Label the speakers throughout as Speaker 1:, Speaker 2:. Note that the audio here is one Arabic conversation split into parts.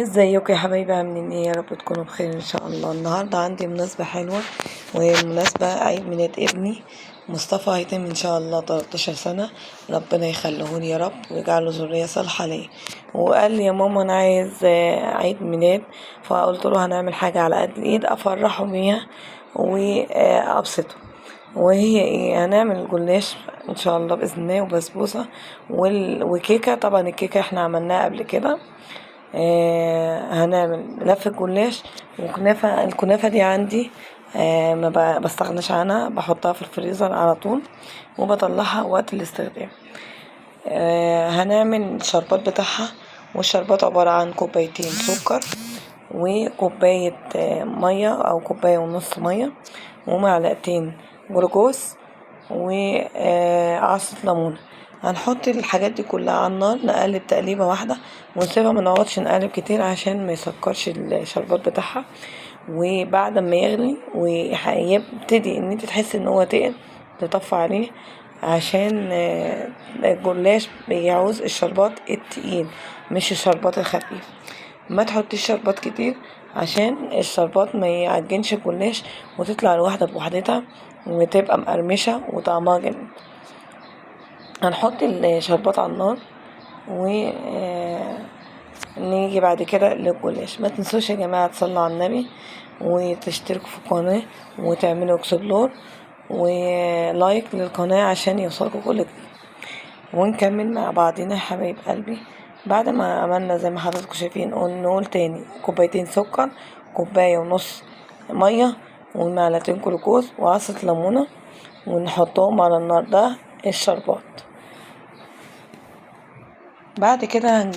Speaker 1: ازيكم يا حبايبي، عاملين ايه؟ يا رب تكونوا بخير ان شاء الله. النهارده عندي مناسبة حلوة، وهي مناسبة عيد ميلاد ابني مصطفى. هيتم ان شاء الله 13 سنة. ربنا يخليهولي يا رب ويجعله ذرية صالحة ليه. وقال لي يا ماما انا عايز عيد ميلاد. فقلت له هنعمل حاجة على قد الايد افرحه بيها وابسطه. وهي ايه؟ هنعمل جلاش ان شاء الله باذن الله، وبسبوسه وكيكه. طبعا الكيكه احنا عملناها قبل كده. هنعمل لفة جلاش وكنافة. الكنافة دي عندي ما بستغناش عنها، بحطها في الفريزر على طول وبطلعها وقت الاستخدام. هنعمل الشربات بتاعها. والشربات عبارة عن كوبايتين سكر، وكوباية مية أو كوباية ونص مية، ومعلقتين جلوكوز، وعصرة ليمون. هنحط الحاجات دي كلها على النار، نقلب تقليبة واحدة ونسيبها، ما نقعدش نقلب كتير عشان ما يسكرش الشربات بتاعها. وبعد ما يغلي ويبتدي ان انت تحسي ان هو تقل، تطفي عليه عشان الجلاش بيعوز الشربات التقيل مش الشربات الخفيف. ما تحطيش شربات كتير عشان الشربات ما يعجنش الجلاش وتطلع الواحدة بوحدتها وتبقى مقرمشة وطعمها جميل. هنحط الشربات على النار نيجي بعد كده للجلاش. ما تنسوش يا جماعة تصلوا على النبي وتشتركوا في القناة وتعملوا اكسبلور ولايك للقناة عشان يوصلكوا كل جديد. ونكمل مع بعضنا يا حبايب قلبي. بعد ما عملنا زي ما حضراتكم شايفين، نقول تاني: كوبايتين سكر، كوباية ونص مية، ومعلقتين جلوكوز، وعصرة ليمونة، ونحطهم على النار. ده الشربات. بعد كده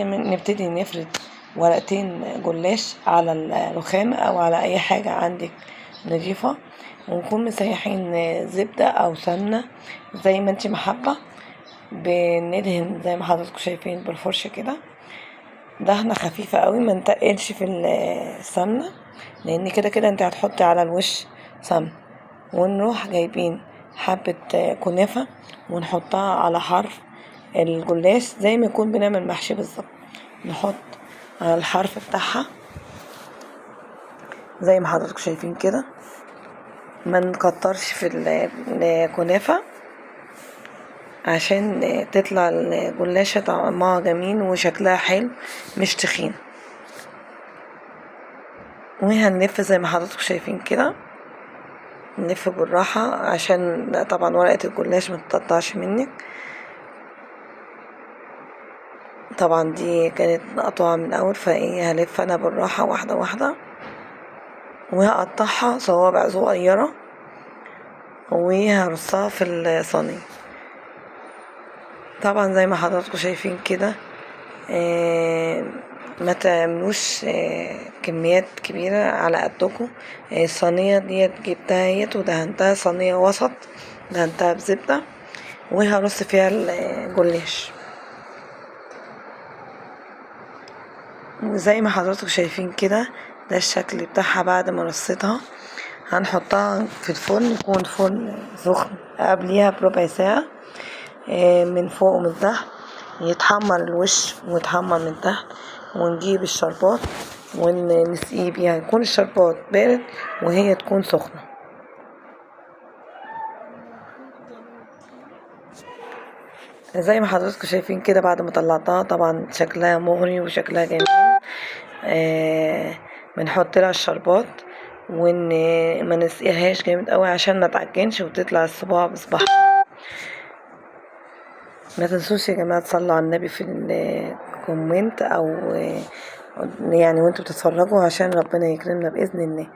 Speaker 1: نبتدي نفرد ورقتين جلاش على الرخام او على اي حاجة عندك نضيفة، ونكون مسيحين زبدة او سمنة زي ما انت محبة. بندهن زي ما حضراتكم شايفين بالفرشة كده، دهنة خفيفة قوي، ما نتقلش في السمنة لان كده كده انت هتحطي على الوش سمنة. ونروح جايبين حبة كنافة ونحطها على حرف الجلاش زي ما يكون بنعمل محشي بالظبط. نحط على الحرف بتاعها زي ما حضراتكم شايفين كده. ما نكترش في الكنافة عشان تطلع الجلاشة طعمها جميل وشكلها حلو مش تخين. وهنلف زي ما حضراتكم شايفين كده، نلف بالراحة عشان طبعا ورقة الجلاش ما تتقطعش منك. طبعا دي كانت مقطوعة من الاول، فايه هلف انا بالراحة واحدة واحدة، وهقطعها صوابع صغيرة وهرصها في الصينية. طبعا زي ما حضراتكم شايفين كده، ما تعملوش كميات كبيرة على قدكم. الصينية ديت جبتها هيت ودهنتها صينية وسط، دهنتها بزبدة، وهرص فيها الجلاش. وزي ما حضراتكم شايفين كده، ده الشكل بتاعها بعد ما رصيتها. هنحطها في الفرن، يكون فرن سخن قبليها بربع ساعة، من فوق ومن تحت، يتحمر الوش ويتحمر من تحت. ونجيب الشربات ونسقيه بيها، يكون الشربات بارد وهي تكون سخنة. زي ما حضراتكم شايفين كده، بعد ما طلعتها طبعا شكلها مغري وشكلها جميل. بنحط لها الشربات ما نسقيهاش جامد قوي عشان ما تعجنش وتطلع الصباع بصباعها. ما تنسوش يا جماعه تصلوا على النبي في الكومنت او يعني وانتوا بتتفرجوا عشان ربنا يكرمنا باذن الله.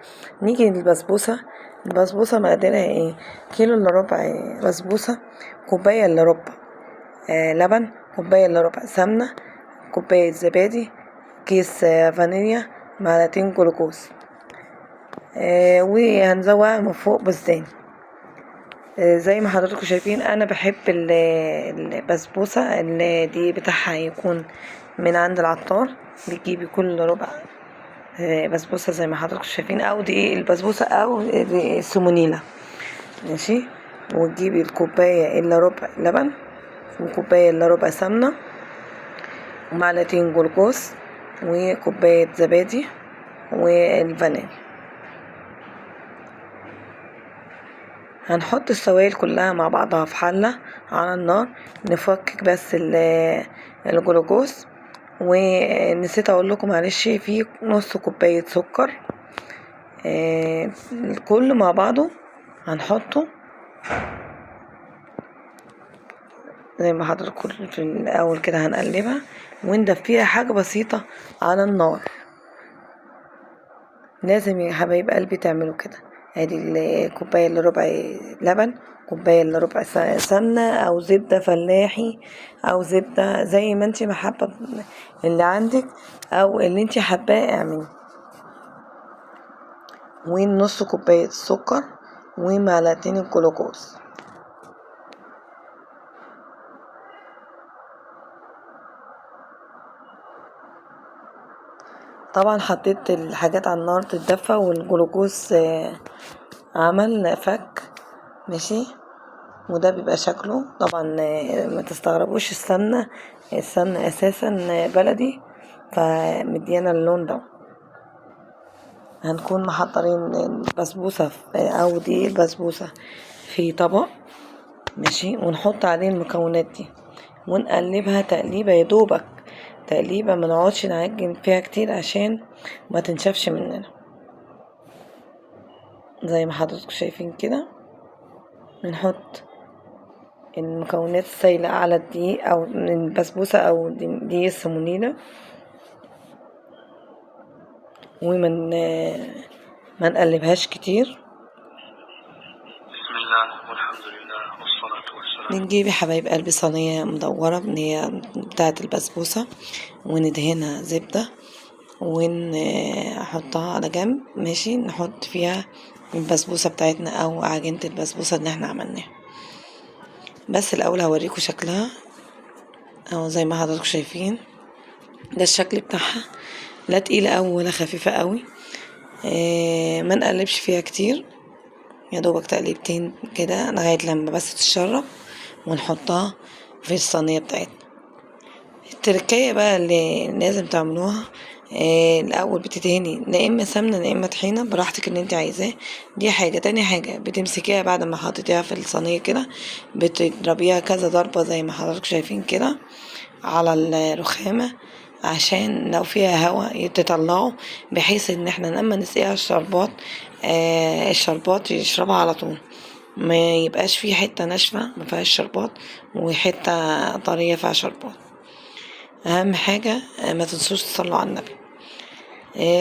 Speaker 1: نيجي للبسبوسه. البسبوسه مقدارها ايه؟ كيلو الا ربع بسبوسه، كوبايه الا ربع لبن، كوبايه الا ربع سمنه، كوبايه زبادي، كيس فانيليا، معلقتين جلوكوز، وهنزوقها من فوق بستان. زي ما حضراتكم شايفين، انا بحب البسبوسه اللي دي بتاعها يكون من عند العطار. بتجيبي كل ربع بسبوسه زي ما حضراتكم شايفين، او دي البسبوسه او السمونيلا، ماشي. وتجيبي الكوبايه الا ربع لبن، وكوبايه الا ربع سمنه، ومعلقتين جلوكوز، وكوباية زبادي والفانيليا. هنحط السوائل كلها مع بعضها في حلة على النار، نفكك بس الجلوكوز. ونسيت اقول لكم معلش، في نص كوباية سكر. كل مع بعضه هنحطه زي ما حضراتكم في الاول كده، هنقلبها وندفيها حاجة بسيطة على النار. لازم يا حبايب قلبي تعملوا كده. ادي الكوباية الا ربع لبن، كوباية الا ربع سمنة او زبدة فلاحي، او زبدة زي ما انتي محبة اللي عندك او اللي انتي حباه اعملي. ونص كوباية السكر ومعلقتين الجلوكوز. طبعا حطيت الحاجات على النار تتدفى والجلوكوز عمل فك ماشي. وده بيبقى شكله طبعا. ما تستغربوش، السمنة اساسا بلدي فمديانا اللون ده. هنكون محضرين البسبوسة او دي البسبوسة في طبق ماشي، ونحط عليه المكونات دي ونقلبها تقليبة يا دوبك، تقليبة ما نقعدش نعجن فيها كتير عشان ما تنشفش مننا. زي ما حضراتكم شايفين كده، بنحط المكونات السايلة على الدقيق او البسبوسة او دي السمونينة، ومن ما نقلبهاش كتير.
Speaker 2: بسم الله والحمد لله والصلاة والسلام.
Speaker 1: بنجيب يا حبايب قلبي صينية مدورة من هي بتاعة البسبوسة، وندهنها زبدة ونحطها على جنب ماشي. نحط فيها البسبوسة بتاعتنا او عجينة البسبوسة اللي احنا عملناها. بس الاول هوريكم شكلها اهو زي ما حضراتكم شايفين، ده الشكل بتاعها. لا تقيلة اوي ولا خفيفة اوي. ما نقلبش فيها كتير، يا دوبك تقليبتين كده لغاية لما بس تتشرب ونحطها في الصينية بتاعتنا. التركية بقى اللي لازم تعملوها، الاول بتدهني لا اما سمنه لا اما طحينه براحتك اللي انت عايزاه. دي حاجه. تاني حاجه بتمسكيها بعد ما حطيتيها في الصينيه كده، بتضربيها كذا ضربه زي ما حضرتك شايفين كده على الرخامه، عشان لو فيها هواء تطلعه، بحيث ان احنا لما نسقيها الشربات الشربات يشربها على طول، ما يبقاش في حته ناشفه ما فيهاش شربات وحته طريه فيها شربات. اهم حاجة ما تنسوش تصلوا على النبي.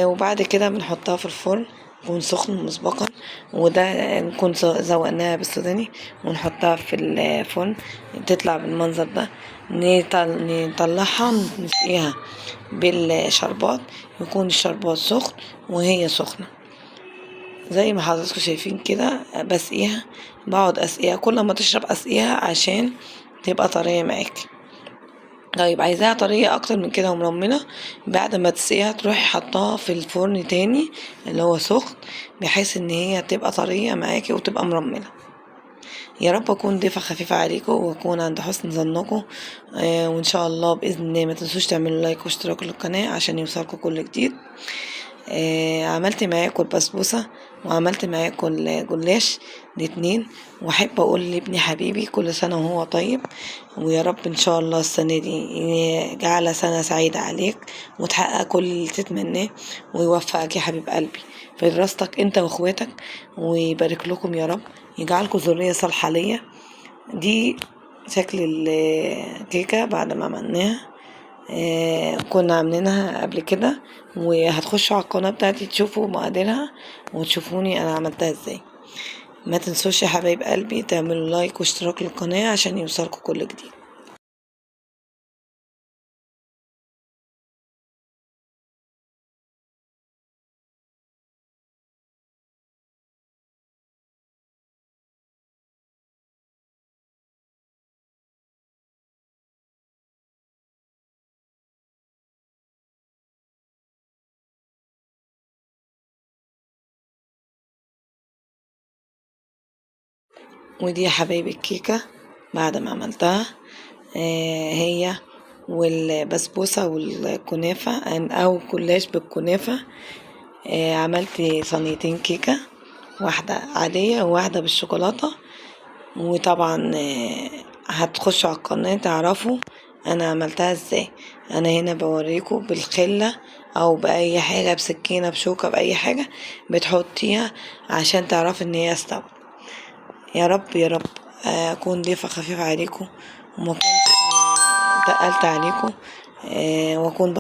Speaker 1: وبعد كده بنحطها في الفرن يكون سخن مسبقا، وده نكون زوقناها بالسوداني ونحطها في الفرن تطلع بالمنظر ده. نطلعها نسقيها بالشربات، يكون الشربات سخن وهي سخنة زي ما حضراتكم شايفين كده. بسقيها، بقعد اسقيها كل ما تشرب اسقيها عشان تبقى طرية معاكي. طيب عايزاها طرية اكتر من كده ومرملة، بعد ما تسقيها تروحي حطاها في الفرن تاني اللي هو سخن، بحيث ان هي تبقى طرية معاكي وتبقى مرملة. يا رب اكون ضيفة خفيفة عليكم واكون عند حسن ظنكم. وان شاء الله باذن الله ما تنسوش تعملوا لايك واشتراك للقناة عشان يوصلكم كل جديد. عملت معاكم البسبوسة وعملت معاكم الجلاش الاتنين، واحب اقول لابني حبيبي كل سنة وهو طيب، ويا رب ان شاء الله السنة دي يجعلها سنة سعيدة عليك وتحقق كل اللي تتمناه، ويوفقك يا حبيب قلبي في دراستك انت واخواتك، ويبارك لكم يا رب، يجعلكم ذرية صالحة ليا. دي شكل الكيكة بعد ما عملناها. كنا عاملينها قبل كده، وهتخشوا على القناة بتاعتي تشوفوا مقاديرها وتشوفوني انا عملتها ازاي. ما تنسوش يا حبايب قلبي تعملوا لايك واشتراك للقناة عشان يوصلكوا كل جديد. ودي يا حبايبي الكيكة بعد ما عملتها. هي والبسبوسة والكنافة أو كلاش بالكنافة. عملت صينيتين كيكة، واحدة عادية وواحدة بالشوكولاتة. وطبعا هتخشوا على القناة تعرفوا انا عملتها ازاي. انا هنا بوريكم بالخلة او باي حاجة، بسكينة بشوكة باي حاجة بتحطيها عشان تعرفي ان هي استوت. يا رب يا رب اكون ضيفة خفيفة عليكم وما كنتش تقلت عليكم، واكون